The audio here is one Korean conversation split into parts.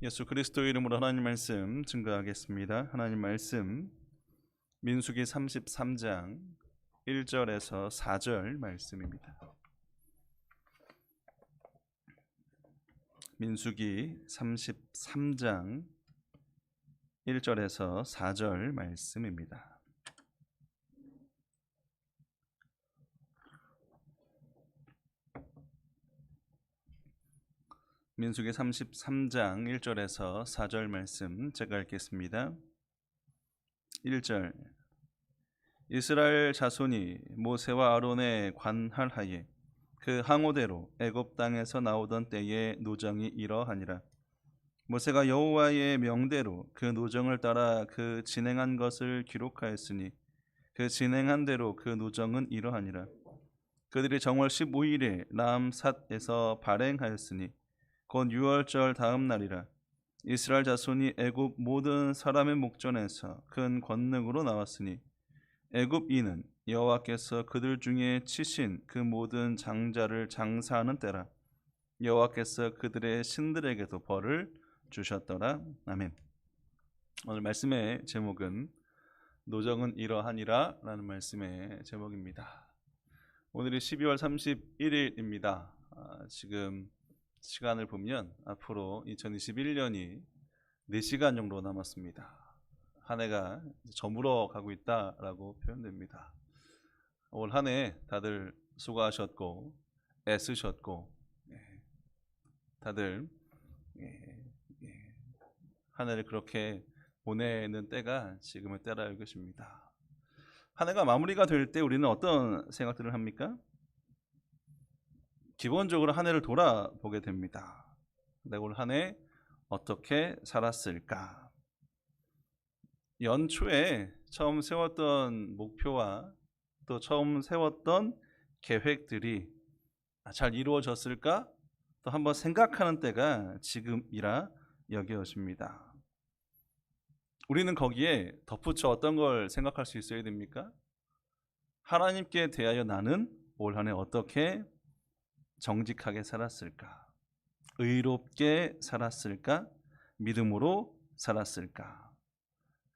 예수 그리스도 이름으로 하나님 말씀 증거하겠습니다. 하나님 말씀 민수기 33장 1절에서 4절 말씀입니다. 민수기 33장 1절에서 4절 말씀입니다. 민수기 33장 1절에서 4절 말씀 제가 읽겠습니다. 1절 이스라엘 자손이 모세와 아론의 관할하에 그 항오대로 애굽 땅에서 나오던 때의 노정이 이러하니라. 모세가 여호와의 명대로 그 노정을 따라 그 진행한 것을 기록하였으니 그 진행한 대로 그 노정은 이러하니라. 그들이 정월 15일에 람삿에서 발행하였으니 곧 유월절 다음 날이라. 이스라엘 자손이 애굽 모든 사람의 목전에서 큰 권능으로 나왔으니 애굽인은 여호와께서 그들 중에 치신 그 모든 장자를 장사하는 때라. 여호와께서 그들의 신들에게도 벌을 주셨더라. 아멘. 오늘 말씀의 제목은 노정은 이러하니라 라는 말씀의 제목입니다. 오늘이 12월 31일입니다. 지금 시간을 보면 앞으로 2021년이 4시간 정도 남았습니다. 한 해가 저물어 가고 있다라고 표현됩니다. 올 한 해 다들 수고하셨고 애쓰셨고 다들 한 해를 그렇게 보내는 때가 지금의 때라 것입니다. 한 해가 마무리가 될 때 우리는 어떤 생각들을 합니까? 기본적으로 한 해를 돌아보게 됩니다. 내가 올 한 해 어떻게 살았을까? 연초에 처음 세웠던 목표와 또 처음 세웠던 계획들이 잘 이루어졌을까? 또 한번 생각하는 때가 지금이라 여겨집니다. 우리는 거기에 덧붙여 어떤 걸 생각할 수 있어야 됩니까? 하나님께 대하여 나는 올 한 해 어떻게 정직하게 살았을까? 의롭게 살았을까? 믿음으로 살았을까?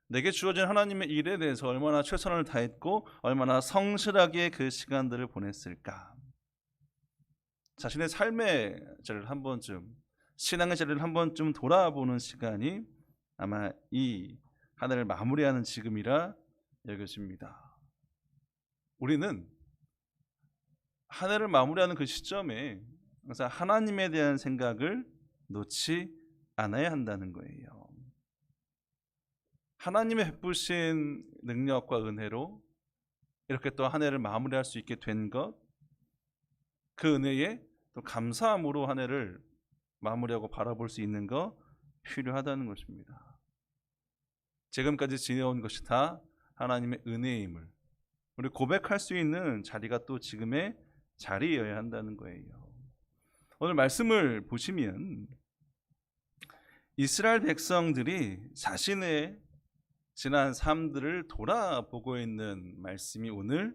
내게 주어진 하나님의 일에 대해서 얼마나 최선을 다했고 얼마나 성실하게 그 시간들을 보냈을까? 자신의 삶의 자리를 한 번쯤, 신앙의 자리를 한 번쯤 돌아보는 시간이 아마 이 한 해를 마무리하는 지금이라 여겨집니다. 우리는 한 해를 마무리하는 그 시점에 항상 하나님에 대한 생각을 놓지 않아야 한다는 거예요. 하나님의 베푸신 능력과 은혜로 이렇게 또 한 해를 마무리할 수 있게 된 것, 그 은혜에 또 감사함으로 한 해를 마무리하고 바라볼 수 있는 거 필요하다는 것입니다. 지금까지 지내온 것이 다 하나님의 은혜임을 우리 고백할 수 있는 자리가 또 지금의 자리여야 한다는 거예요. 오늘 말씀을 보시면 이스라엘 백성들이 자신의 지난 삶들을 돌아보고 있는 말씀이 오늘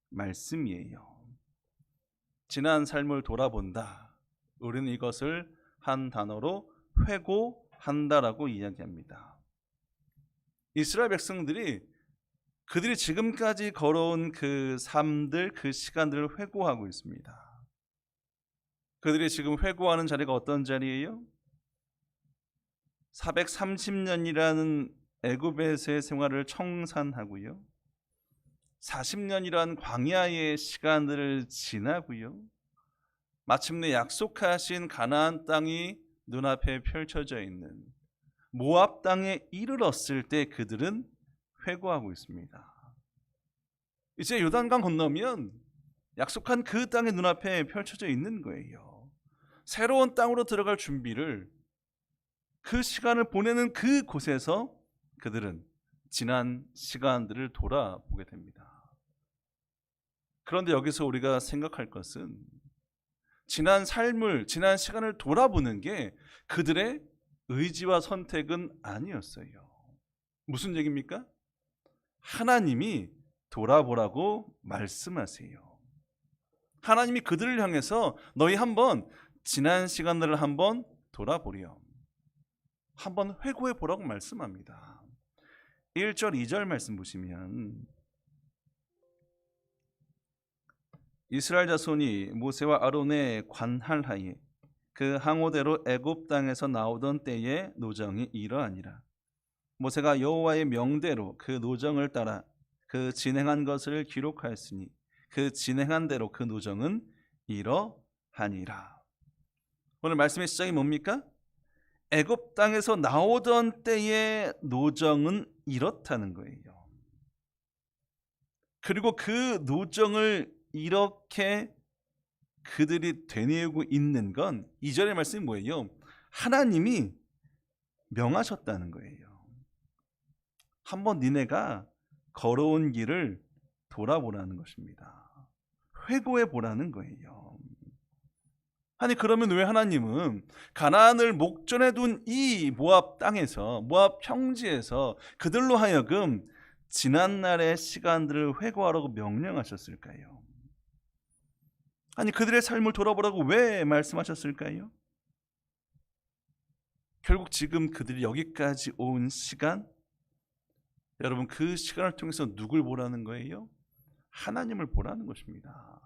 말씀이에요. 지난 삶을 돌아본다. 우리는 이것을 한 단어로 회고한다라고 이야기합니다. 이스라엘 백성들이 그들이 지금까지 걸어온 그 삶들, 그 시간들을 회고하고 있습니다. 그들이 지금 회고하는 자리가 어떤 자리예요? 430년이라는 애굽에서의 생활을 청산하고요. 40년이라는 광야의 시간들을 지나고요. 마침내 약속하신 가나안 땅이 눈앞에 펼쳐져 있는 모압 땅에 이르렀을 때 그들은 회고하고 있습니다. 이제 요단강 건너면 약속한 그 땅이 눈앞에 펼쳐져 있는 거예요. 새로운 땅으로 들어갈 준비를 그 시간을 보내는 그 곳에서 그들은 지난 시간들을 돌아보게 됩니다. 그런데 여기서 우리가 생각할 것은 지난 삶을, 지난 시간을 돌아보는 게 그들의 의지와 선택은 아니었어요. 무슨 얘기입니까? 하나님이 돌아보라고 말씀하세요. 하나님이 그들을 향해서 너희 한번 지난 시간들을 한번 돌아보렴. 한번 회고해 보라고 말씀합니다. 1절 2절 말씀 보시면 이스라엘 자손이 모세와 아론의 관할하에 그 항오대로 애굽 땅에서 나오던 때의 노정이 이러하니라. 모세가 여호와의 명대로 그 노정을 따라 그 진행한 것을 기록하였으니 그 진행한 대로 그 노정은 이러하니라. 오늘 말씀의 시작이 뭡니까? 애굽 땅에서 나오던 때의 노정은 이렇다는 거예요. 그리고 그 노정을 이렇게 그들이 되뇌우고 있는 건 2절의 말씀이 뭐예요? 하나님이 명하셨다는 거예요. 한번 니네가 걸어온 길을 돌아보라는 것입니다. 회고해 보라는 거예요. 아니 그러면 왜 하나님은 가나안을 목전에 둔 이 모압 땅에서, 모압 평지에서 그들로 하여금 지난날의 시간들을 회고하라고 명령하셨을까요? 아니 그들의 삶을 돌아보라고 왜 말씀하셨을까요? 결국 지금 그들이 여기까지 온 시간, 여러분 그 시간을 통해서 누굴 보라는 거예요? 하나님을 보라는 것입니다.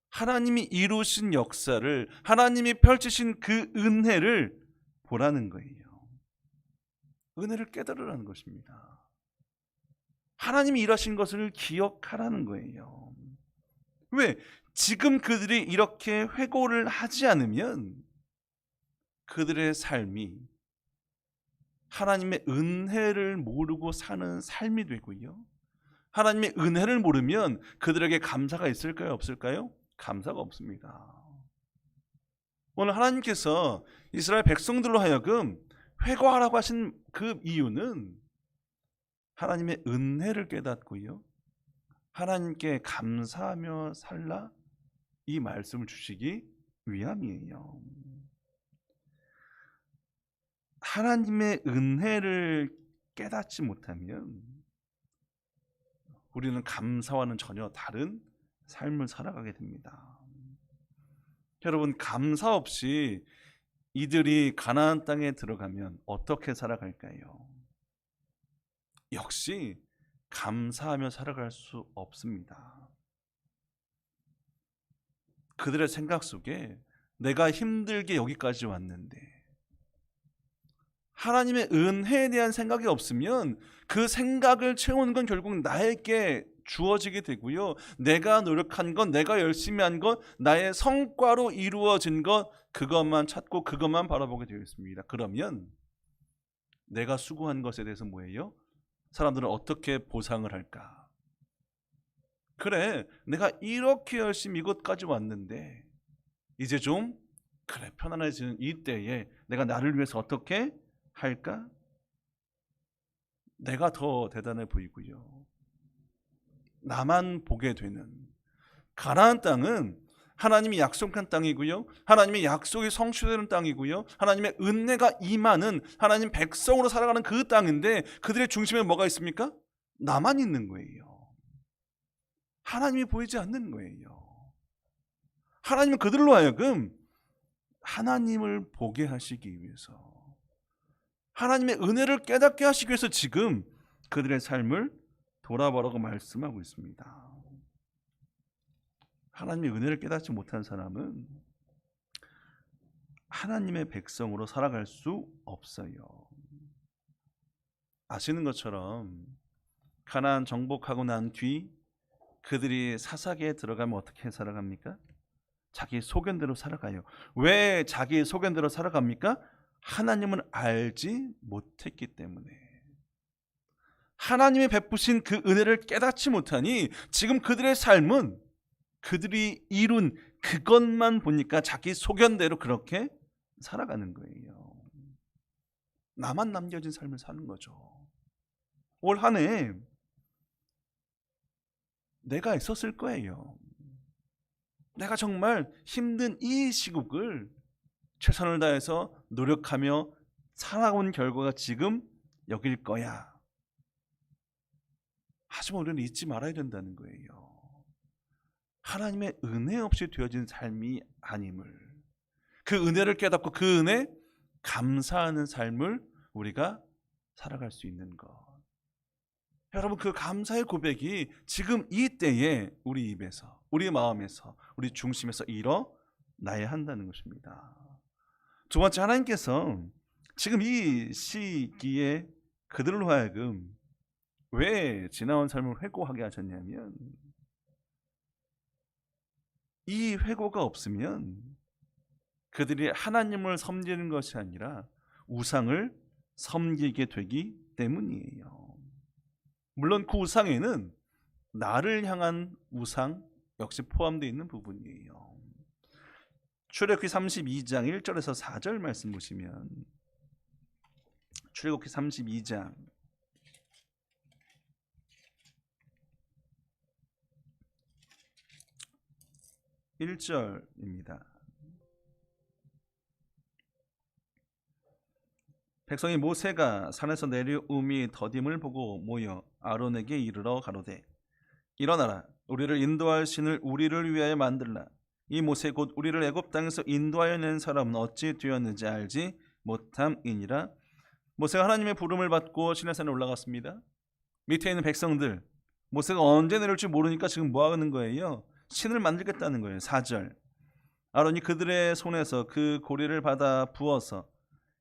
하나님이 이루신 역사를, 하나님이 펼치신 그 은혜를 보라는 거예요. 은혜를 깨달으라는 것입니다. 하나님이 일하신 것을 기억하라는 거예요. 왜? 지금 그들이 이렇게 회고를 하지 않으면 그들의 삶이 하나님의 은혜를 모르고 사는 삶이 되고요. 하나님의 은혜를 모르면 그들에게 감사가 있을까요? 없을까요? 감사가 없습니다. 오늘 하나님께서 이스라엘 백성들로 하여금 회고하라고 하신 그 이유는 하나님의 은혜를 깨닫고요. 하나님께 감사하며 살라 이 말씀을 주시기 위함이에요. 하나님의 은혜를 깨닫지 못하면 우리는 감사와는 전혀 다른 삶을 살아가게 됩니다. 여러분 감사 없이 이들이 가나안 땅에 들어가면 어떻게 살아갈까요? 역시 감사하며 살아갈 수 없습니다. 그들의 생각 속에 내가 힘들게 여기까지 왔는데 하나님의 은혜에 대한 생각이 없으면 그 생각을 채우는 건 결국 나에게 주어지게 되고요. 내가 노력한 것, 내가 열심히 한 것, 나의 성과로 이루어진 것, 그것만 찾고 그것만 바라보게 되어 있습니다. 그러면 내가 수고한 것에 대해서 뭐예요? 사람들은 어떻게 보상을 할까? 그래, 내가 이렇게 열심히 이곳까지 왔는데 이제 좀 그래 편안해지는 이때에 내가 나를 위해서 어떻게 할까? 내가 더 대단해 보이고요. 나만 보게 되는 가나안 땅은 하나님이 약속한 땅이고요. 하나님의 약속이 성취되는 땅이고요. 하나님의 은혜가 임하는 하나님 백성으로 살아가는 그 땅인데 그들의 중심에 뭐가 있습니까? 나만 있는 거예요. 하나님이 보이지 않는 거예요. 하나님은 그들로 하여금 하나님을 보게 하시기 위해서, 하나님의 은혜를 깨닫게 하시기 위해서 지금 그들의 삶을 돌아보라고 말씀하고 있습니다. 하나님의 은혜를 깨닫지 못한 사람은 하나님의 백성으로 살아갈 수 없어요. 아시는 것처럼 가나안 정복하고 난 뒤 그들이 사사기에 들어가면 어떻게 살아갑니까? 자기 소견대로 살아가요. 왜 자기 소견대로 살아갑니까? 하나님은 알지 못했기 때문에. 하나님이 베푸신 그 은혜를 깨닫지 못하니 지금 그들의 삶은 그들이 이룬 그것만 보니까 자기 소견대로 그렇게 살아가는 거예요. 나만 남겨진 삶을 사는 거죠. 올 한 해 내가 있었을 거예요. 내가 정말 힘든 이 시국을 최선을 다해서 노력하며 살아온 결과가 지금 여길 거야. 하지만 우리는 잊지 말아야 된다는 거예요. 하나님의 은혜 없이 되어진 삶이 아님을, 그 은혜를 깨닫고 그 은혜 감사하는 삶을 우리가 살아갈 수 있는 것. 여러분, 그 감사의 고백이 지금 이 때에 우리 입에서, 우리 마음에서, 우리 중심에서 일어나야 한다는 것입니다. 두 번째, 하나님께서 지금 이 시기에 그들로 하여금 왜 지나온 삶을 회고하게 하셨냐면, 이 회고가 없으면 그들이 하나님을 섬기는 것이 아니라 우상을 섬기게 되기 때문이에요. 물론 그 우상에는 나를 향한 우상 역시 포함되어 있는 부분이에요. 출애굽기 32장 1절에서 4절 말씀 보시면, 출애굽기 32장 1절입니다. 백성이 모세가 산에서 내려옴이 더딤을 보고 모여 아론에게 이르러 가로되, 일어나라, 우리를 인도할 신을 우리를 위하여 만들라. 이 모세 곧 우리를 애굽 땅에서 인도하여 낸 사람은 어찌 되었는지 알지 못함이니라. 모세가 하나님의 부름을 받고 시내산에 올라갔습니다. 밑에 있는 백성들, 모세가 언제 내려올지 모르니까 지금 뭐 하는 거예요? 신을 만들겠다는 거예요. 4절, 아론이 그들의 손에서 그 고리를 받아 부어서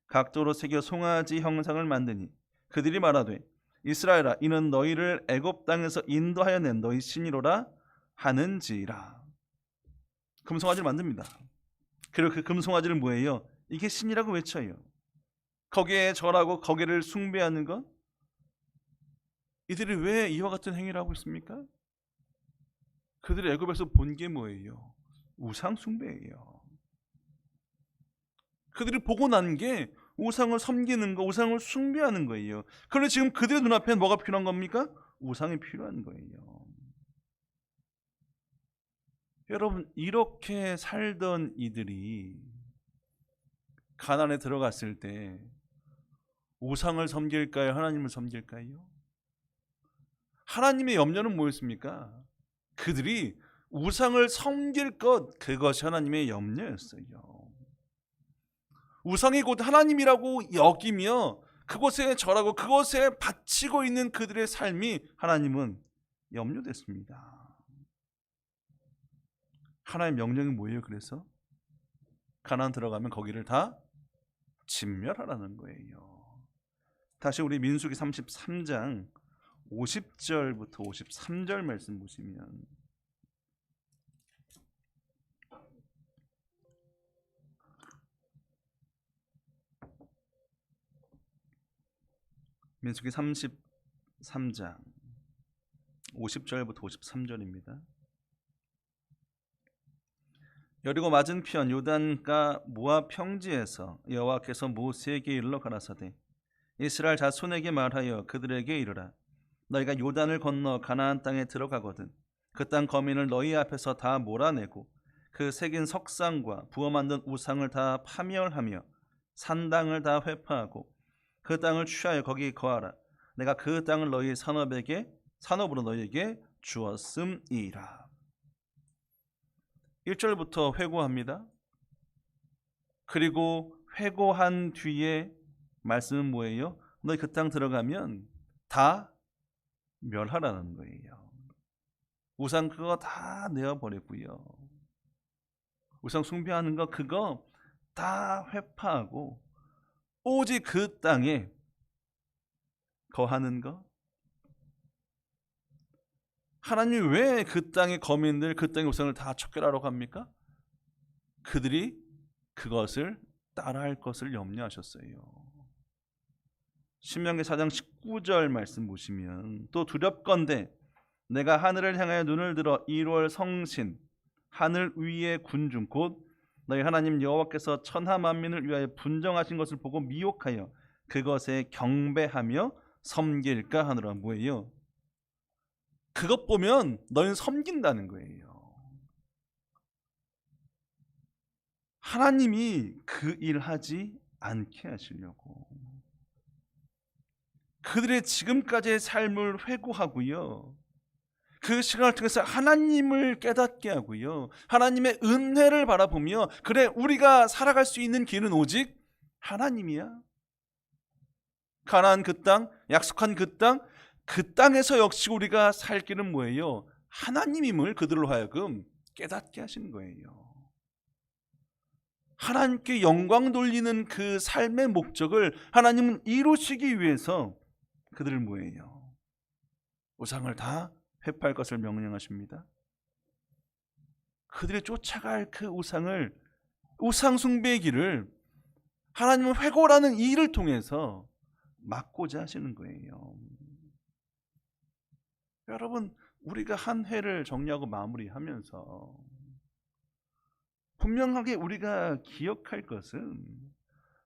각도로 새겨 송아지 형상을 만드니 그들이 말하되, 이스라엘아, 이는 너희를 애굽 땅에서 인도하여 낸 너희 신이로라 하는지라. 금송아지를 만듭니다. 그리고 그 금송아지를 뭐예요? 이게 신이라고 외쳐요. 거기에 절하고 거기를 숭배하는 것. 이들이 왜 이와 같은 행위를 하고 있습니까? 그들이 애굽에서 본 게 뭐예요? 우상 숭배예요. 그들이 보고 난 게 우상을 섬기는 거, 우상을 숭배하는 거예요. 그런데 지금 그들의 눈앞에 뭐가 필요한 겁니까? 우상이 필요한 거예요. 여러분, 이렇게 살던 이들이 가나안에 들어갔을 때 우상을 섬길까요? 하나님을 섬길까요? 하나님의 염려는 뭐였습니까? 그들이 우상을 섬길 것, 그것이 하나님의 염려였어요. 우상이 곧 하나님이라고 여기며 그곳에 절하고 그곳에 바치고 있는 그들의 삶이 하나님은 염려됐습니다. 하나님의 명령이 뭐예요? 그래서 가나안 들어가면 거기를 다 진멸하라는 거예요. 다시 우리 민수기 33장 50절부터 53절 말씀 보시면, 민수기 33장 50절부터 53절입니다. 여리고 맞은편 요단가 모압 평지에서 여호와께서 모세에게 일러 가라사대, 이스라엘 자손에게 말하여 그들에게 이르라. 너희가 요단을 건너 가나안 땅에 들어가거든 그 땅 거민을 너희 앞에서 다 몰아내고 그 새긴 석상과 부어 만든 우상을 다 파멸하며 산당을 다 회파하고 그 땅을 취하여 거기 거하라. 내가 그 땅을 너희 산업으로 너희에게 주었음이라. 1절부터 회고합니다. 그리고 회고한 뒤에 말씀은 뭐예요? 너희 그 땅 들어가면 다 멸하라는 거예요. 우상 그거 다 내어버리고요. 우상 숭배하는 거 그거 다 회파하고 오직 그 땅에 거하는 거. 하나님이 왜 그 땅의 거민들, 그 땅의 우상을 다 척결하라고 합니까? 그들이 그것을 따라할 것을 염려하셨어요. 신명기 4장 19절 말씀 보시면, 또 두렵건대 내가 하늘을 향하여 눈을 들어 1월 성신 하늘 위의 군중 곧 너희 하나님 여호와께서 천하 만민을 위하여 분정하신 것을 보고 미혹하여 그것에 경배하며 섬길까 하노라. 뭐예요? 그것 보면 너희는 섬긴다는 거예요. 하나님이 그 일 하지 않게 하시려고 그들의 지금까지의 삶을 회고하고요, 그 시간을 통해서 하나님을 깨닫게 하고요, 하나님의 은혜를 바라보며, 그래 우리가 살아갈 수 있는 길은 오직 하나님이야. 가나안 그 땅, 약속한 그 땅, 그 땅에서 역시 우리가 살 길은 뭐예요? 하나님임을 그들로 하여금 깨닫게 하신 거예요. 하나님께 영광 돌리는 그 삶의 목적을 하나님은 이루시기 위해서 그들을 뭐예요? 우상을 다 회파할 것을 명령하십니다. 그들이 쫓아갈 그 우상을, 우상 숭배의 길을 하나님은 회고라는 이 일을 통해서 막고자 하시는 거예요. 여러분, 우리가 한 회를 정리하고 마무리하면서 분명하게 우리가 기억할 것은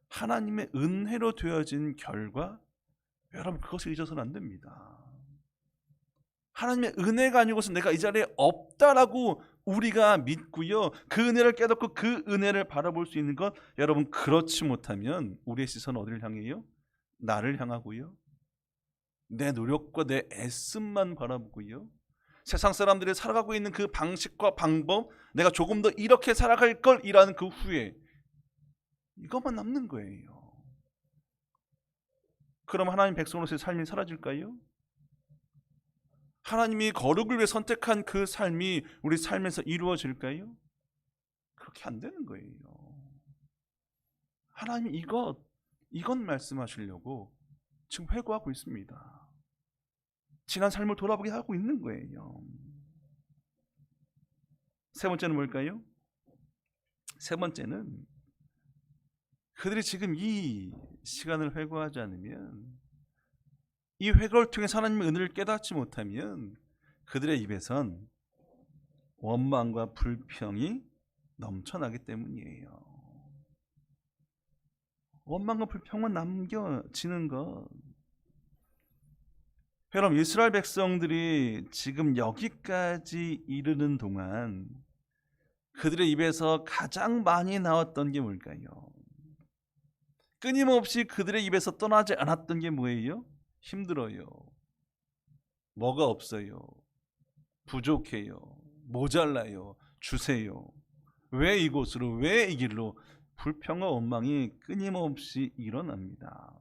하나님의 은혜로 되어진 결과, 여러분 그것을 잊어서는 안 됩니다. 하나님의 은혜가 아니고서 내가 이 자리에 없다라고 우리가 믿고요, 그 은혜를 깨닫고 그 은혜를 바라볼 수 있는 것, 여러분 그렇지 못하면 우리의 시선은 어디를 향해요? 나를 향하고요, 내 노력과 내 애씀만 바라보고요, 세상 사람들이 살아가고 있는 그 방식과 방법, 내가 조금 더 이렇게 살아갈 걸 이라는 그 후회, 이것만 남는 거예요. 그럼 하나님 백성으로서의 삶이 사라질까요? 하나님이 거룩을 위해 선택한 그 삶이 우리 삶에서 이루어질까요? 그렇게 안 되는 거예요. 하나님이 이것 말씀하시려고 지금 회고하고 있습니다. 지난 삶을 돌아보게 하고 있는 거예요. 세 번째는 뭘까요? 세 번째는 그들이 지금 이 시간을 회고하지 않으면, 이 회고를 통해 하나님의 은혜를 깨닫지 못하면 그들의 입에선 원망과 불평이 넘쳐나기 때문이에요. 원망과 불평만 남겨지는 것. 여러분, 이스라엘 백성들이 지금 여기까지 이르는 동안 그들의 입에서 가장 많이 나왔던 게 뭘까요? 끊임없이 그들의 입에서 떠나지 않았던 게 뭐예요? 힘들어요, 뭐가 없어요, 부족해요, 모자라요, 주세요, 왜 이곳으로, 왜 이 길로, 불평과 원망이 끊임없이 일어납니다.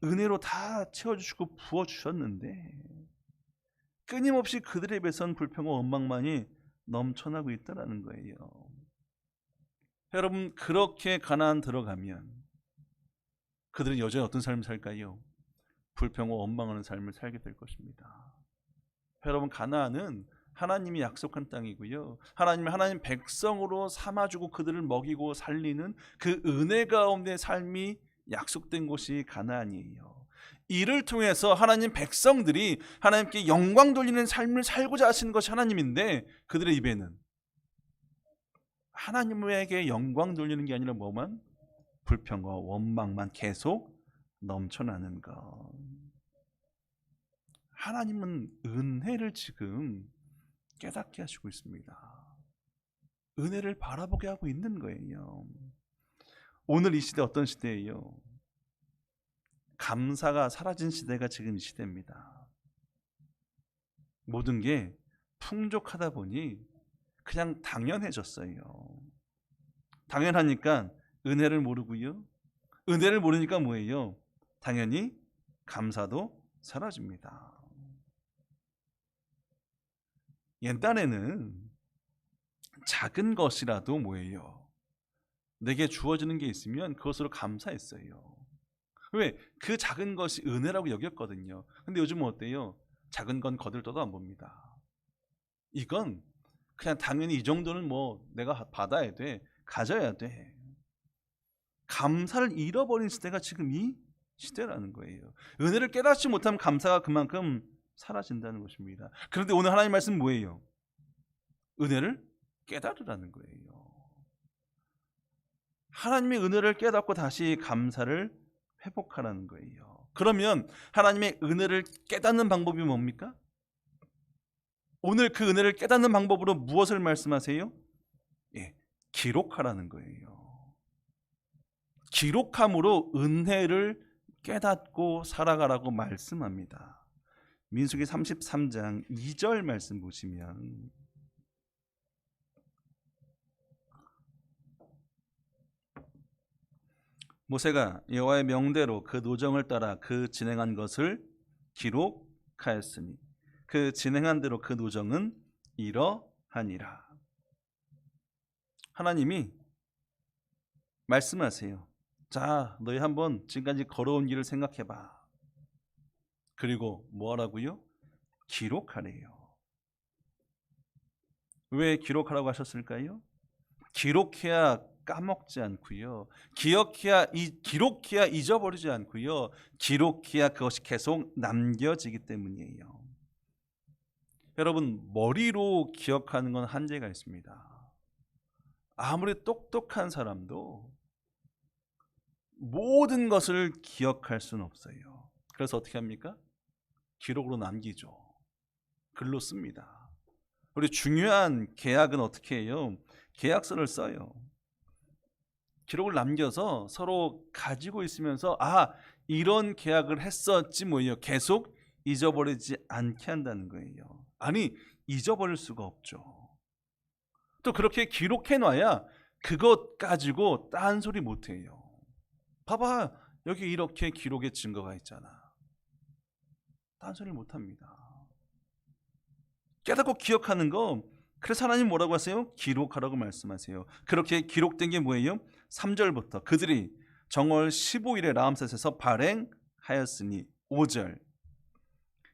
은혜로 다 채워주시고 부어주셨는데 끊임없이 그들의 입에선 불평과 원망만이 넘쳐나고 있다는 거예요. 여러분, 그렇게 가나안 들어가면 그들은 여전히 어떤 삶을 살까요? 불평과 원망하는 삶을 살게 될 것입니다. 여러분, 가나안은 하나님이 약속한 땅이고요, 하나님 백성으로 삼아주고 그들을 먹이고 살리는 그 은혜 가운데 삶이 약속된 곳이 가나안이에요. 이를 통해서 하나님 백성들이 하나님께 영광 돌리는 삶을 살고자 하시는 것이 하나님인데, 그들의 입에는 하나님에게 영광 돌리는 게 아니라 뭐만? 불평과 원망만 계속 넘쳐나는 것. 하나님은 은혜를 지금 깨닫게 하시고 있습니다. 은혜를 바라보게 하고 있는 거예요. 오늘 이 시대 어떤 시대예요? 감사가 사라진 시대가 지금 이 시대입니다. 모든 게 풍족하다 보니 그냥 당연해졌어요. 당연하니까 은혜를 모르고요, 은혜를 모르니까 뭐예요? 당연히 감사도 사라집니다. 옛날에는 작은 것이라도 뭐예요? 내게 주어지는 게 있으면 그것으로 감사했어요. 왜? 그 작은 것이 은혜라고 여겼거든요. 근데 요즘은 어때요? 작은 건 거들떠도 안 봅니다. 이건 그냥 당연히 이 정도는 뭐 내가 받아야 돼, 가져야 돼. 감사를 잃어버린 시대가 지금 이 시대라는 거예요. 은혜를 깨닫지 못하면 감사가 그만큼 사라진다는 것입니다. 그런데 오늘 하나님 말씀 뭐예요? 은혜를 깨달으라는 거예요. 하나님의 은혜를 깨닫고 다시 감사를 회복하라는 거예요. 그러면 하나님의 은혜를 깨닫는 방법이 뭡니까? 오늘 그 은혜를 깨닫는 방법으로 무엇을 말씀하세요? 예, 기록하라는 거예요. 기록함으로 은혜를 깨닫고 살아가라고 말씀합니다. 민수기 33장 2절 말씀 보시면, 모세가 여호와의 명대로 그 노정을 따라 그 진행한 것을 기록하였으니 그 진행한 대로 그 노정은 이러하니라. 하나님이 말씀하세요. 자, 너희 한번 지금까지 걸어온 길을 생각해봐. 그리고 뭐 하라고요? 기록하래요. 왜 기록하라고 하셨을까요? 기록해야 까먹지 않고요. 기록해야 잊어버리지 않고요. 기록해야 그것이 계속 남겨지기 때문이에요. 여러분, 머리로 기억하는 건 한계가 있습니다. 아무리 똑똑한 사람도 모든 것을 기억할 수는 없어요. 그래서 어떻게 합니까? 기록으로 남기죠. 글로 씁니다. 우리 중요한 계약은 어떻게 해요? 계약서를 써요. 기록을 남겨서 서로 가지고 있으면서 이런 계약을 했었지 뭐예요. 계속 잊어버리지 않게 한다는 거예요. 아니, 잊어버릴 수가 없죠. 또 그렇게 기록해놔야 그것 가지고 딴소리 못해요. 봐봐, 여기 이렇게 기록의 증거가 있잖아. 딴소리를 못합니다. 깨닫고 기억하는 거, 그래서 하나님 뭐라고 하세요? 기록하라고 말씀하세요. 그렇게 기록된 게 뭐예요? 3절부터 그들이 정월 15일에 라암셋에서 발행하였으니 5절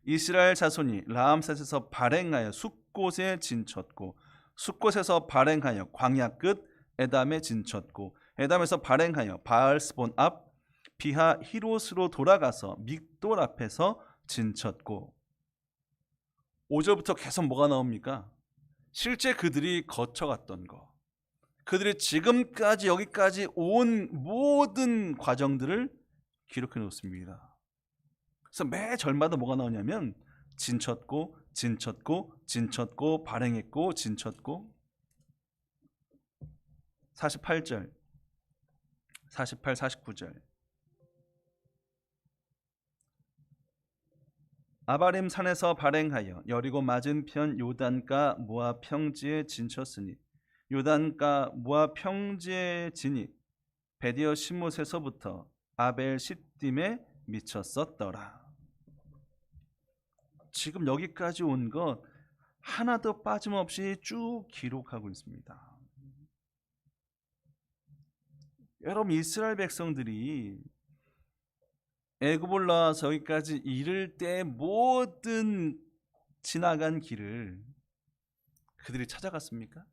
이스라엘 자손이 라암셋에서 발행하여 숫곳에 진쳤고 숫곳에서 발행하여 광야 끝 에담에 진쳤고 에담에서 발행하여 바알스본 앞 비하 히롯으로 돌아가서 믹돌 앞에서 진쳤고 5절부터 계속 뭐가 나옵니까? 실제 그들이 거쳐갔던 거, 그들이 지금까지 여기까지 온 모든 과정들을 기록해 놓습니다. 그래서 매 절마다 뭐가 나오냐면 진쳤고 진쳤고 진쳤고 발행했고 진쳤고 48절 48, 49절 아바림 산에서 발행하여 여리고 맞은편 요단가 모압 평지에 진쳤으니 요단가 모압 평지에 지니 베디어 시못에서부터 아벨 시딤에 미쳤었더라. 지금 여기까지 온 것 하나도 빠짐없이 쭉 기록하고 있습니다. 여러분, 이스라엘 백성들이 애굽을 나와서 여기까지 이를 때 모든 지나간 길을 그들이 찾아갔습니까?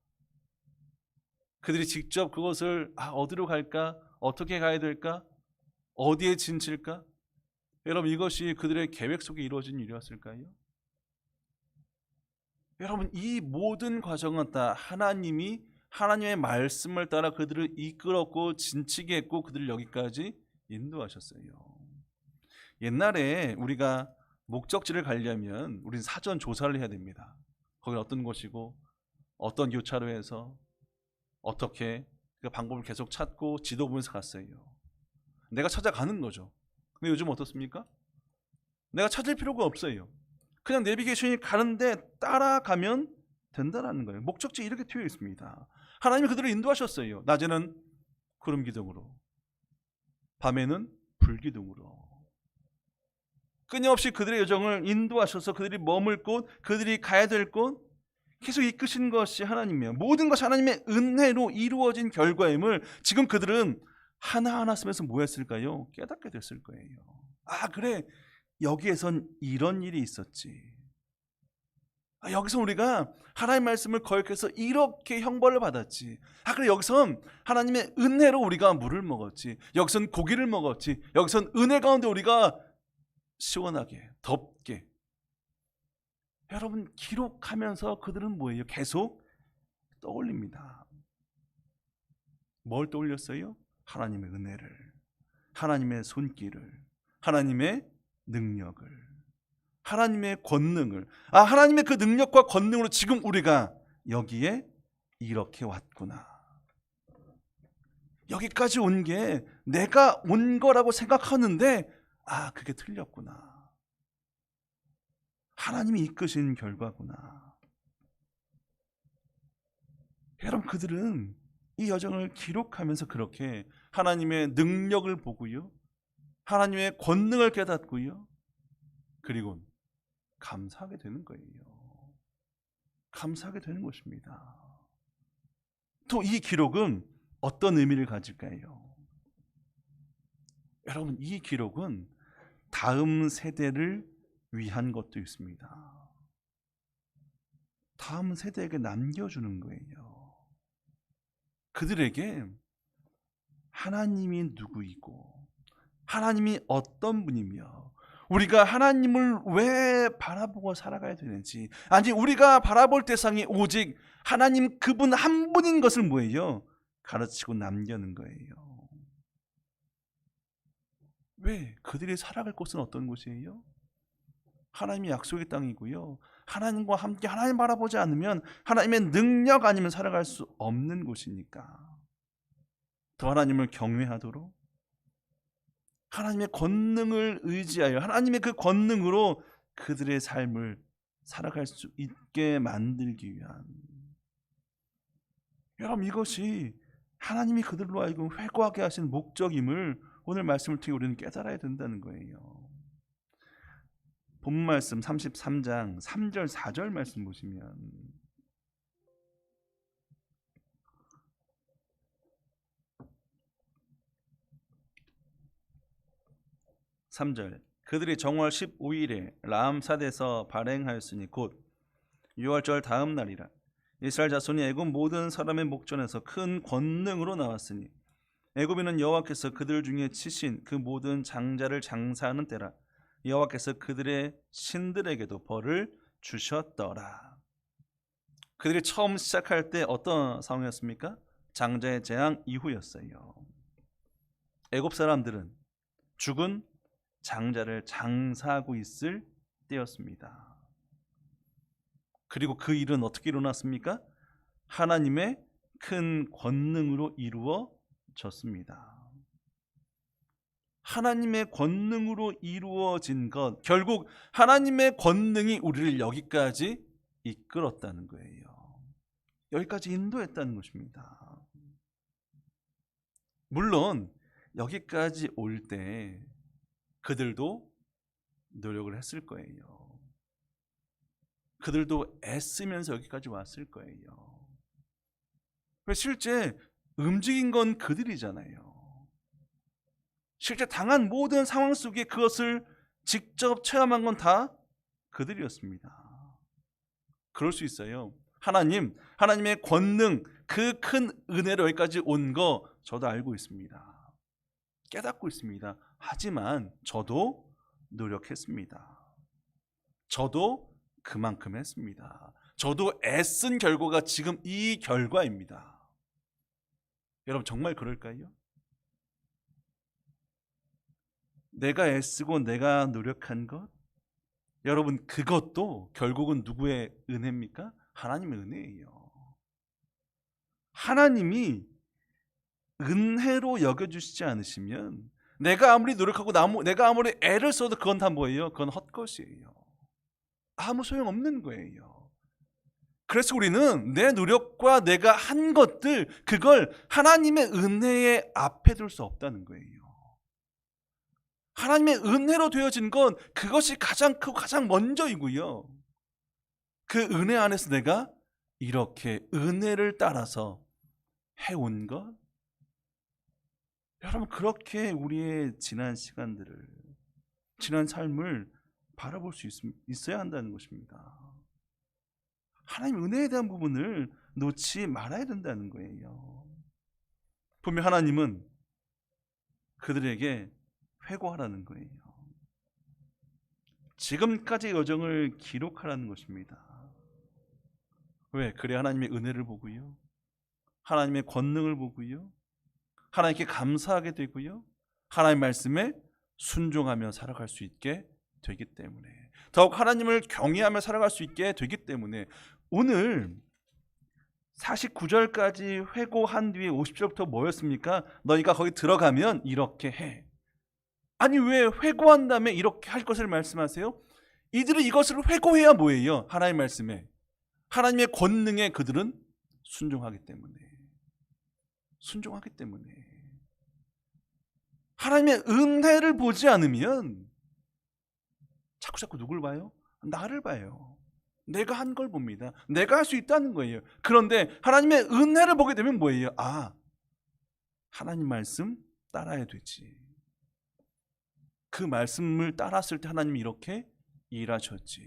그들이 직접 그것을 어디로 갈까? 어떻게 가야 될까? 어디에 진칠까? 여러분, 이것이 그들의 계획 속에 이루어진 일이었을까요? 여러분, 이 모든 과정은 다 하나님의 말씀을 따라 그들을 이끌었고 진치게 했고 그들을 여기까지 인도하셨어요. 옛날에 우리가 목적지를 가려면 우리는 사전 조사를 해야 됩니다. 거기 어떤 곳이고 어떤 교차로에서 어떻게 그 방법을 계속 찾고 지도 보면서 갔어요. 내가 찾아가는 거죠. 근데 요즘 어떻습니까? 내가 찾을 필요가 없어요. 그냥 내비게이션이 가는데 따라가면 된다는 거예요. 목적지 이렇게 되어 있습니다. 하나님이 그들을 인도하셨어요. 낮에는 구름 기둥으로, 밤에는 불 기둥으로 끊임없이 그들의 여정을 인도하셔서 그들이 머물 곳, 그들이 가야 될 곳 계속 이끄신 것이 하나님이에요. 모든 것이 하나님의 은혜로 이루어진 결과임을 지금 그들은 하나하나 쓰면서 뭐 했을까요? 깨닫게 됐을 거예요. 그래, 여기에선 이런 일이 있었지. 여기서 우리가 하나님의 말씀을 거역해서 이렇게 형벌을 받았지. 그래, 여기선 하나님의 은혜로 우리가 물을 먹었지. 여기선 고기를 먹었지. 여기선 은혜 가운데 우리가 시원하게, 덥게. 여러분, 기록하면서 그들은 뭐예요? 계속 떠올립니다. 뭘 떠올렸어요? 하나님의 은혜를, 하나님의 손길을, 하나님의 능력을, 하나님의 권능을. 하나님의 그 능력과 권능으로 지금 우리가 여기에 이렇게 왔구나. 여기까지 온 게 내가 온 거라고 생각하는데 그게 틀렸구나. 하나님이 이끄신 결과구나. 여러분, 그들은 이 여정을 기록하면서 그렇게 하나님의 능력을 보고요, 하나님의 권능을 깨닫고요, 그리고 감사하게 되는 거예요. 감사하게 되는 것입니다. 또 이 기록은 어떤 의미를 가질까요? 여러분, 이 기록은 다음 세대를 위한 것도 있습니다. 다음 세대에게 남겨주는 거예요. 그들에게 하나님이 누구이고 하나님이 어떤 분이며 우리가 하나님을 왜 바라보고 살아가야 되는지, 아니 우리가 바라볼 대상이 오직 하나님 그분 한 분인 것을 뭐예요? 가르치고 남겨는 거예요. 왜? 그들이 살아갈 곳은 어떤 곳이에요? 하나님의 약속의 땅이고요, 하나님과 함께 하나님 바라보지 않으면, 하나님의 능력 아니면 살아갈 수 없는 곳이니까 더 하나님을 경외하도록, 하나님의 권능을 의지하여 하나님의 그 권능으로 그들의 삶을 살아갈 수 있게 만들기 위한, 여러분 이것이 하나님이 그들로 하여금 회고하게 하신 목적임을 오늘 말씀을 통해 우리는 깨달아야 된다는 거예요. 본 말씀 33장 3절 4절 말씀 보시면, 3절, 그들이 정월 15일에 라암삿에서 발행하였으니 곧 유월절 다음 날이라. 이스라엘 자손이 애굽 모든 사람의 목전에서 큰 권능으로 나왔으니 애굽인은 여호와께서 그들 중에 치신 그 모든 장자를 장사하는 때라. 여호와께서 그들의 신들에게도 벌을 주셨더라. 그들이 처음 시작할 때 어떤 상황이었습니까? 장자의 재앙 이후였어요. 애굽 사람들은 죽은 장자를 장사하고 있을 때였습니다. 그리고 그 일은 어떻게 일어났습니까? 하나님의 큰 권능으로 이루어졌습니다. 하나님의 권능으로 이루어진 것, 결국 하나님의 권능이 우리를 여기까지 이끌었다는 거예요. 여기까지 인도했다는 것입니다. 물론 여기까지 올 때 그들도 노력을 했을 거예요. 그들도 애쓰면서 여기까지 왔을 거예요. 실제 움직인 건 그들이잖아요. 실제 당한 모든 상황 속에 그것을 직접 체험한 건 다 그들이었습니다. 그럴 수 있어요. 하나님의 권능, 그 큰 은혜로 여기까지 온 거 저도 알고 있습니다. 깨닫고 있습니다. 하지만 저도 노력했습니다. 저도 그만큼 했습니다. 저도 애쓴 결과가 지금 이 결과입니다. 여러분 정말 그럴까요? 내가 애쓰고 내가 노력한 것, 여러분 그것도 결국은 누구의 은혜입니까? 하나님의 은혜예요. 하나님이 은혜로 여겨주시지 않으시면 내가 아무리 노력하고 내가 아무리 애를 써도 그건 다 뭐예요? 그건 헛것이에요. 아무 소용없는 거예요. 그래서 우리는 내 노력과 내가 한 것들, 그걸 하나님의 은혜에 앞에 둘 수 없다는 거예요. 하나님의 은혜로 되어진 건 그것이 가장 크고 가장 먼저이고요, 그 은혜 안에서 내가 이렇게 은혜를 따라서 해온 것, 여러분 그렇게 우리의 지난 시간들을, 지난 삶을 바라볼 수 있어야 한다는 것입니다. 하나님 은혜에 대한 부분을 놓지 말아야 된다는 거예요. 분명 하나님은 그들에게 회고하라는 거예요. 지금까지의 여정을 기록하라는 것입니다. 왜? 그래 하나님의 은혜를 보고요, 하나님의 권능을 보고요, 하나님께 감사하게 되고요, 하나님 말씀에 순종하며 살아갈 수 있게 되기 때문에, 더욱 하나님을 경외하며 살아갈 수 있게 되기 때문에, 오늘 49절까지 회고한 뒤에 50절부터 뭐였습니까? 너희가 거기 들어가면 이렇게 해. 아니 왜 회고한 다음에 이렇게 할 것을 말씀하세요? 이들은 이것을 회고해야 뭐예요? 하나님 말씀에, 하나님의 권능에 그들은 순종하기 때문에. 하나님의 은혜를 보지 않으면 자꾸 누굴 봐요? 나를 봐요. 내가 한 걸 봅니다. 내가 할 수 있다는 거예요. 그런데 하나님의 은혜를 보게 되면 뭐예요? 하나님 말씀 따라야 되지. 그 말씀을 따랐을 때 하나님이 이렇게 일하셨지.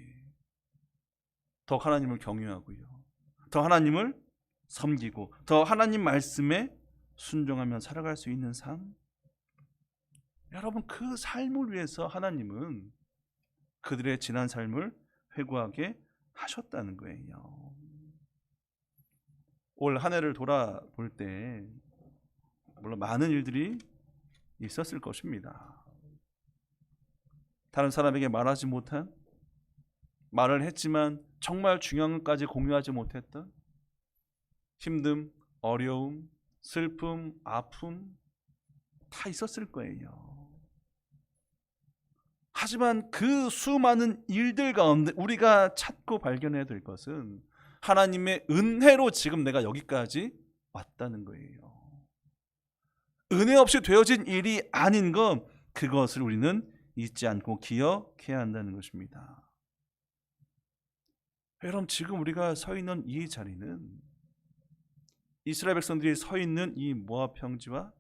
더 하나님을 경외하고요. 더 하나님을 섬기고 더 하나님 말씀에 순종하며 살아갈 수 있는 삶. 여러분, 그 삶을 위해서 하나님은 그들의 지난 삶을 회고하게 하셨다는 거예요. 올 한 해를 돌아볼 때 물론 많은 일들이 있었을 것입니다. 다른 사람에게 말하지 못한, 말을 했지만 정말 중요한 것까지 공유하지 못했던 힘듦, 어려움, 슬픔, 아픔 다 있었을 거예요. 하지만 그 수많은 일들 가운데 우리가 찾고 발견해야 될 것은 하나님의 은혜로 지금 내가 여기까지 왔다는 거예요. 은혜 없이 되어진 일이 아닌 것, 그것을 우리는 잊지 않고 기억해야 한다는 것입니다. 여러분, 지금 우리가 서 있는 이 자리는 이스라엘 백성들이 서 있는 이 모압 평지와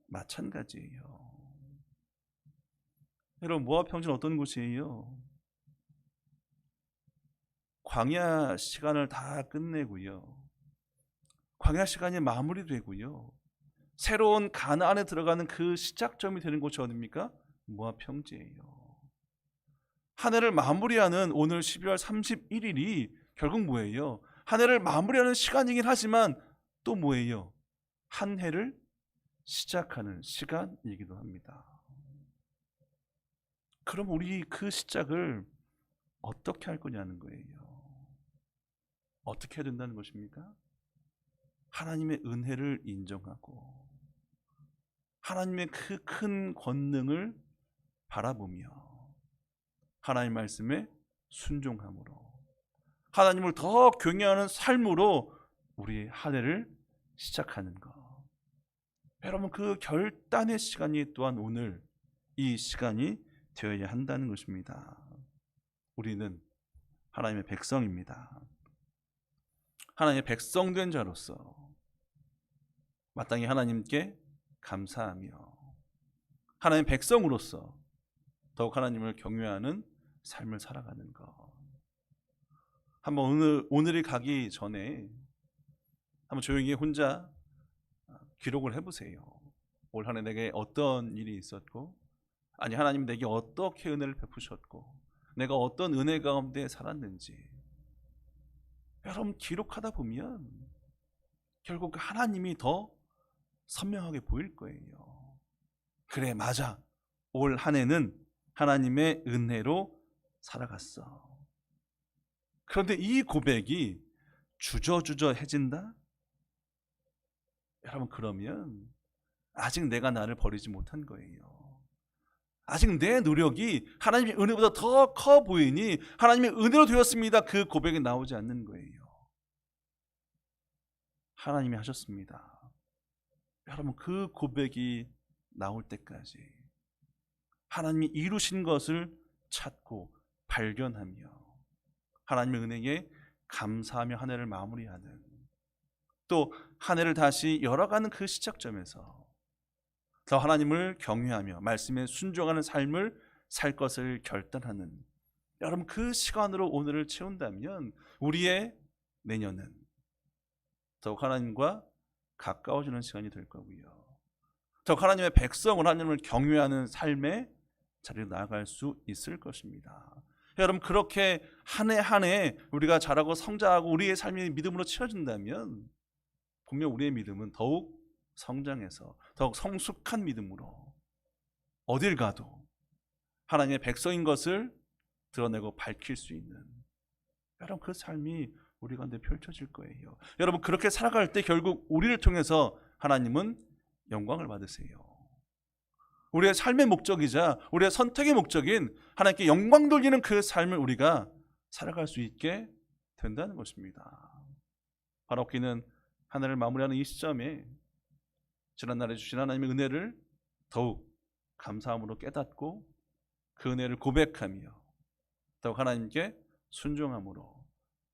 마찬가지예요. 여러분, 모압 평지는 어떤 곳이에요? 광야 시간을 다 끝내고요, 광야 시간이 마무리되고요, 새로운 가나안에 들어가는 그 시작점이 되는 곳이 어디입니까? 모압 평지예요. 한 해를 마무리하는 오늘 12월 31일이 결국 뭐예요? 한 해를 마무리하는 시간이긴 하지만 또 뭐예요? 한 해를 시작하는 시간이기도 합니다. 그럼 우리 그 시작을 어떻게 할 거냐는 거예요. 어떻게 해야 된다는 것입니까? 하나님의 은혜를 인정하고 하나님의 그 큰 권능을 바라보며 하나님 말씀에 순종함으로 하나님을 더 경외하는 삶으로 우리 한 해를 시작하는 것. 여러분, 그 결단의 시간이 또한 오늘 이 시간이 되어야 한다는 것입니다. 우리는 하나님의 백성입니다. 하나님의 백성된 자로서 마땅히 하나님께 감사하며 하나님의 백성으로서 더욱 하나님을 경외하는 삶을 살아가는 것. 한번 오늘이 가기 전에 한번 조용히 혼자 기록을 해보세요. 올 한 해 내게 어떤 일이 있었고, 아니 하나님 내게 어떻게 은혜를 베푸셨고, 내가 어떤 은혜 가운데 살았는지 여러분 기록하다 보면 결국 하나님이 더 선명하게 보일 거예요. 그래, 맞아, 올 한 해는 하나님의 은혜로 살아갔어. 그런데 이 고백이 주저주저해진다? 여러분, 그러면 아직 내가 나를 버리지 못한 거예요. 아직 내 노력이 하나님의 은혜보다 더 커 보이니 하나님의 은혜로 되었습니다, 그 고백이 나오지 않는 거예요. 하나님이 하셨습니다. 여러분, 그 고백이 나올 때까지 하나님이 이루신 것을 찾고 발견하며 하나님의 은혜에 감사하며 한 해를 마무리하는, 또 한 해를 다시 열어가는 그 시작점에서 더 하나님을 경외하며 말씀에 순종하는 삶을 살 것을 결단하는, 여러분 그 시간으로 오늘을 채운다면 우리의 내년은 더욱 하나님과 가까워지는 시간이 될 거고요, 더욱 하나님의 백성을 하나님을 경외하는 삶의 자리로 나아갈 수 있을 것입니다. 여러분, 그렇게 한 해 한 해 우리가 자라고 성장하고 우리의 삶이 믿음으로 채워진다면 분명 우리의 믿음은 더욱 성장해서 더욱 성숙한 믿음으로 어딜 가도 하나님의 백성인 것을 드러내고 밝힐 수 있는, 여러분 그 삶이 우리 가운데 펼쳐질 거예요. 여러분, 그렇게 살아갈 때 결국 우리를 통해서 하나님은 영광을 받으세요. 우리의 삶의 목적이자 우리의 선택의 목적인 하나님께 영광 돌리는 그 삶을 우리가 살아갈 수 있게 된다는 것입니다. 바라옵기는 한 해를 마무리하는 이 시점에 지난날에 주신 하나님의 은혜를 더욱 감사함으로 깨닫고 그 은혜를 고백하며 또 하나님께 순종함으로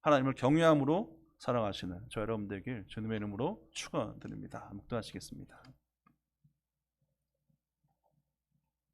하나님을 경외함으로 살아가시는 저 여러분 되길 주님의 이름으로 축원드립니다. 묵도하시겠습니다.